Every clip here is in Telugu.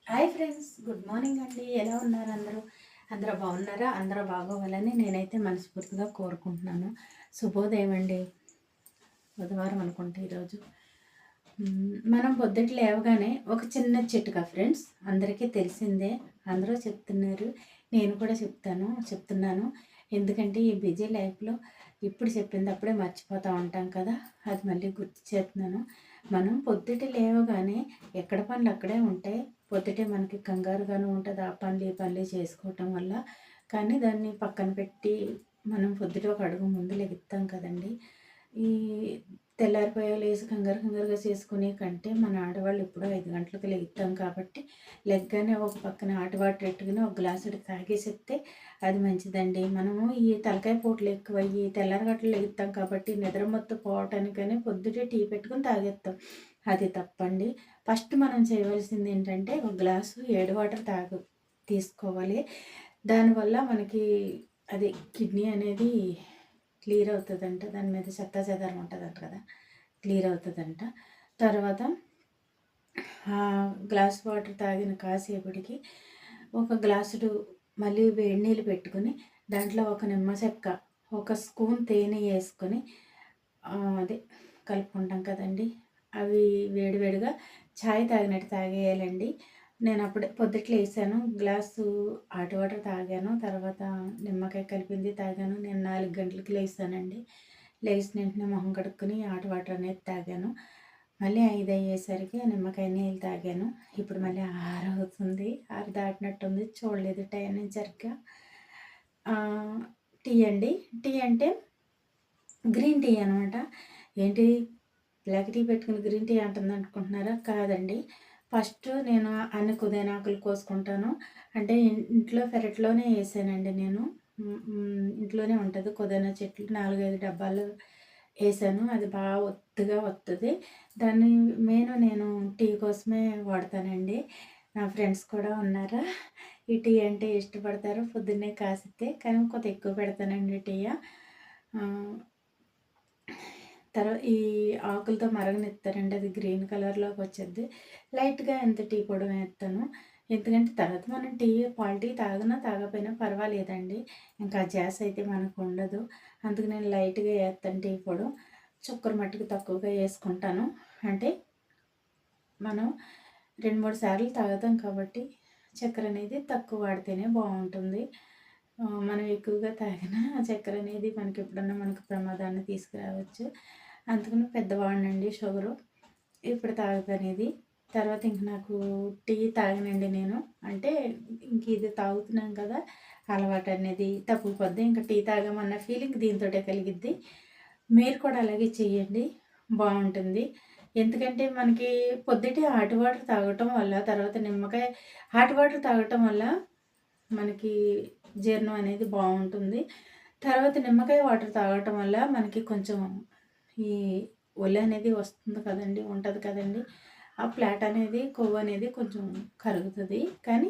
హాయ్ ఫ్రెండ్స్, గుడ్ మార్నింగ్ అండి. ఎలా ఉన్నారు అందరూ? అందరూ బాగున్నారా? అందరూ బాగోవాలని నేనైతే మనస్ఫూర్తిగా కోరుకుంటున్నాను. శుభోదయం అండి. బుధవారం అనుకుంటే ఈరోజు మనం పొద్దుట లేవగానే ఒక చిన్న చిట్కా ఫ్రెండ్స్, అందరికీ తెలిసిందే, అందరూ చెప్తున్నారు, నేను కూడా చెప్తున్నాను. ఎందుకంటే ఈ బిజీ లైఫ్లో ఇప్పుడు చెప్పింది అప్పుడే మర్చిపోతూ ఉంటాం కదా, అది మళ్ళీ గుర్తు చేస్తున్నాను. మనం పొద్దుట లేవగానే ఎక్కడ పనులు అక్కడే ఉంటాయి. పొద్దుటే మనకి కంగారుగాను ఉంటుంది ఆ పనులు ఈ పనులు చేసుకోవటం వల్ల. కానీ దాన్ని పక్కన పెట్టి మనం పొద్దుట ఒక అడుగు ముందు లెగుస్తాం కదండి. ఈ తెల్లారిపోయా లేసి కంగారుగా చేసుకునే కంటే మన ఆడవాళ్ళు ఎప్పుడో 5 గంటలకు లెగుస్తాం కాబట్టి లెగ్గానే ఒక పక్కన హాట్ వాటర్ పెట్టుకుని ఒక గ్లాసుడు తాగేసేస్తే అది మంచిదండి. మనము ఈ తలకాయ పోట్లు ఎక్కువయ్యి తెల్లారగట్లు లెగుస్తాం కాబట్టి నిద్ర మొత్తం పోవటానికని పొద్దుటే టీ పెట్టుకుని తాగేస్తాం. అది తప్పండి. ఫస్ట్ మనం చేయవలసింది ఏంటంటే ఒక గ్లాసు ఏడు వాటర్ తీసుకోవాలి. దానివల్ల మనకి అది కిడ్నీ అనేది క్లియర్ అవుతుందంట. దాని మీద చెత్తా చెదారం ఉంటుందంట కదా, క్లియర్ అవుతుందంట. తర్వాత గ్లాస్ వాటర్ తాగిన కాసేపటికి ఒక గ్లాసుడు మళ్ళీ వేడి నీళ్ళు పెట్టుకొని దాంట్లో ఒక నిమ్మ చెక్క, ఒక స్పూన్ తేనె వేసుకొని అదే కలుపుకుంటాం కదండి, అవి వేడివేడిగా ఛాయ్ తాగినట్టు తాగేయాలండి. నేను అప్పుడే పొద్దుట్లో వేసాను గ్లాసు హాట్ వాటర్ తాగాను. తర్వాత నిమ్మకాయ కలిపింది తాగాను. నేను 4 గంటలకి లేస్తానండి. లేచిన వెంటనే మొహం కడుక్కొని హాట్ వాటర్ అనేది తాగాను. మళ్ళీ 5 అయ్యేసరికి ఆ నిమ్మకాయ నీళ్ళు తాగాను. ఇప్పుడు మళ్ళీ 6 అవుతుంది. 6 దాటినట్టుంది, చూడలేదు టైం సరిగ్గా. టీ అండి. టీ అంటే గ్రీన్ టీ అనమాట. ఏంటి బ్లాక్ టీ పెట్టుకుని గ్రీన్ టీ అంటుంది అనుకుంటున్నారా? కాదండి. ఫస్ట్ నేను అన్ని కుదేనాకులు కోసుకుంటాను. అంటే ఇంట్లో పెరట్లోనే వేసానండి నేను. ఇంట్లోనే ఉంటుంది కుదేనా చెట్లు, 4, 5 డబ్బాలు వేసాను. అది బాగా ఒత్తుగా వస్తుంది. దాన్ని నేను టీ కోసమే వాడతానండి. నా ఫ్రెండ్స్ కూడా ఉన్నారు, ఈ టీ అంటే ఇష్టపడతారు. పొద్దున్నే కాసితే కానీ కొంత ఎక్కువ పెడతానండి టీ. ఈ ఆకులతో మరగనిస్తారండి, అది గ్రీన్ కలర్లోకి వచ్చేది. లైట్గా ఎంత టీ పొడి వేస్తాను. ఎందుకంటే తర్వాత మనం పాలు టీ తాగినా తాగకపోయినా పర్వాలేదండి. ఇంకా గ్యాస్ అయితే మనకు ఉండదు. అందుకు నేను లైట్గా వేస్తాను టీ పొడి. చక్కెర మట్టుకు తక్కువగా వేసుకుంటాను. అంటే మనం 2-3 సార్లు తాగుతాం కాబట్టి చక్కెర అనేది తక్కువ వాడితేనే బాగుంటుంది. మనం ఎక్కువగా తాగిన చక్కెర అనేది మనకి ఎప్పుడన్నా మనకు ప్రమాదాన్ని తీసుకురావచ్చు. అందుకని పెద్దవాడినండి షుగరు. ఇప్పుడు తాగుతనేది. తర్వాత ఇంక నాకు టీ తాగనండి నేను. అంటే ఇంక ఇది తాగుతున్నాం కదా, అలవాటు అనేది తప్పిపోద్ది. ఇంకా టీ తాగామన్న ఫీలింగ్ దీంతోటే కలిగిద్ది. మీరు కూడా అలాగే చెయ్యండి, బాగుంటుంది. ఎందుకంటే మనకి పొద్దుటే హాట్ వాటర్ తాగటం వల్ల, తర్వాత నిమ్మకాయ హాట్ వాటర్ తాగటం వల్ల మనకి జీర్ణం అనేది బాగుంటుంది. తర్వాత నిమ్మకాయ వాటర్ తాగటం వల్ల మనకి కొంచెం ఈ ఒళ్ళు అనేది వస్తుంది కదండి, ఉంటుంది కదండి, ఆ ఫ్లాట్ అనేది, కొవ్వు అనేది కొంచెం కరుగుతుంది. కానీ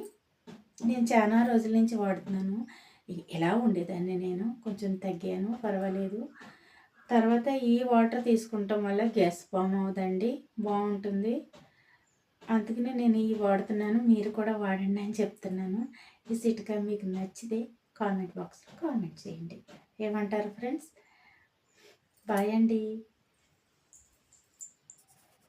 నేను చాలా రోజుల నుంచి వాడుతున్నాను. ఎలా ఉండేదాన్ని నేను, కొంచెం తగ్గాను, పర్వాలేదు. తర్వాత ఈ వాటర్ తీసుకుంటాం వల్ల గ్యాస్ ఫామ్ అవుదండి, బాగుంటుంది. అందుకనే నేను ఈ వాడుతున్నాను. మీరు కూడా వాడండి అని చెప్తున్నాను. ఈ చిట్కా మీకు నచ్చితే కామెంట్ బాక్స్లో కామెంట్ చేయండి. ఏమంటారు ఫ్రెండ్స్? బాయ్ అండి.